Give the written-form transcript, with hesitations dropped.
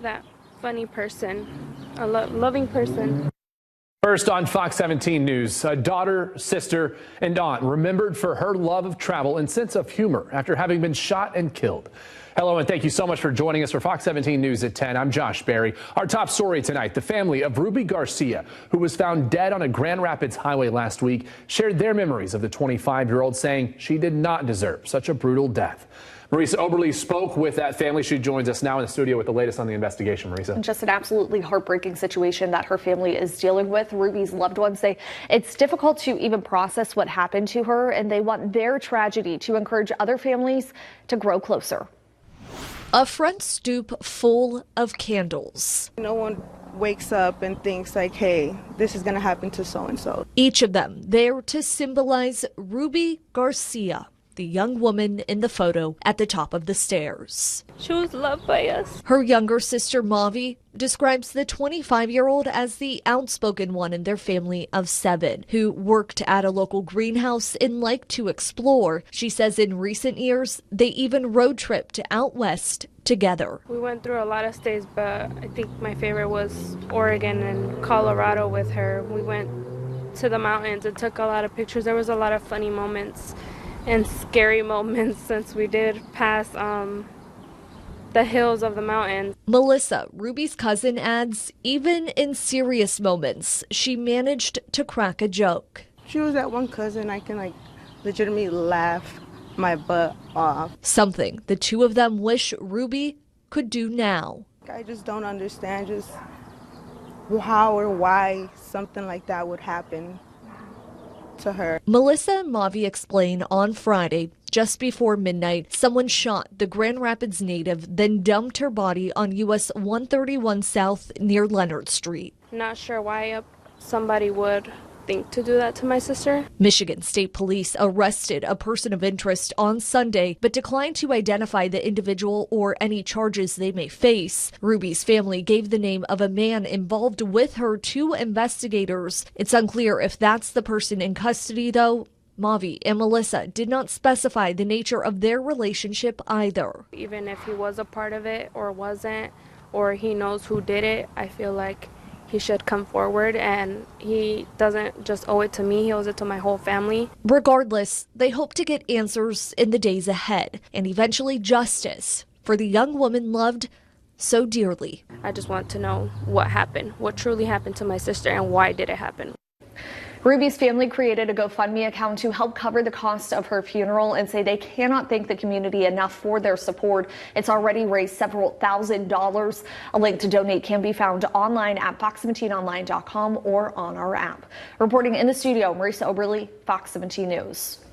that funny person, a loving person. First on Fox 17 News, a daughter, sister, and aunt remembered for her love of travel and sense of humor after having been shot and killed. Hello, and thank you so much for joining us for Fox 17 News at 10. I'm Josh Berry. Our top story tonight, the family of Ruby Garcia, who was found dead on a Grand Rapids highway last week, shared their memories of the 25-year-old, saying she did not deserve such a brutal death. Marisa Oberle spoke with that family. She joins us now in the studio with the latest on the investigation. Marisa. Just an absolutely heartbreaking situation that her family is dealing with. Ruby's loved ones say it's difficult to even process what happened to her, and they want their tragedy to encourage other families to grow closer. A front stoop full of candles. No one wakes up and thinks like, hey, this is going to happen to so-and-so. Each of them there to symbolize Ruby Garcia, the young woman in the photo at the top of the stairs. She was loved by us. Her younger sister, Mavi, describes the 25-year-old as the outspoken one in their family of 7, who worked at a local greenhouse and liked to explore. She says in recent years, they even road tripped out west together. We went through a lot of states, but I think my favorite was Oregon and Colorado with her. We went to the mountains and took a lot of pictures. There was a lot of funny moments and scary moments since we did pass the hills of the mountains. Melissa, Ruby's cousin, adds, even in serious moments, she managed to crack a joke. She was that one cousin I can legitimately laugh my butt off. Something the two of them wish Ruby could do now. I just don't understand just how or why something like that would happen to her. Melissa and Mavi explain on Friday, just before midnight, someone shot the Grand Rapids native, then dumped her body on US-131 South near Leonard Street. Not sure why somebody would think to do that to my sister. Michigan State Police arrested a person of interest on Sunday, but declined to identify the individual or any charges they may face. Ruby's family gave the name of a man involved with her to investigators. It's unclear if that's the person in custody, though. Mavi and Melissa did not specify the nature of their relationship either. Even if he was a part of it or wasn't, or he knows who did it, I feel like he should come forward, and he doesn't just owe it to me, he owes it to my whole family. Regardless, they hope to get answers in the days ahead and eventually justice for the young woman loved so dearly. I just want to know what happened, what truly happened to my sister, and why did it happen. Ruby's family created a GoFundMe account to help cover the cost of her funeral and say they cannot thank the community enough for their support. It's already raised several $1,000s. A link to donate can be found online at fox17online.com or on our app. Reporting in the studio, Marisa Oberle, Fox 17 News.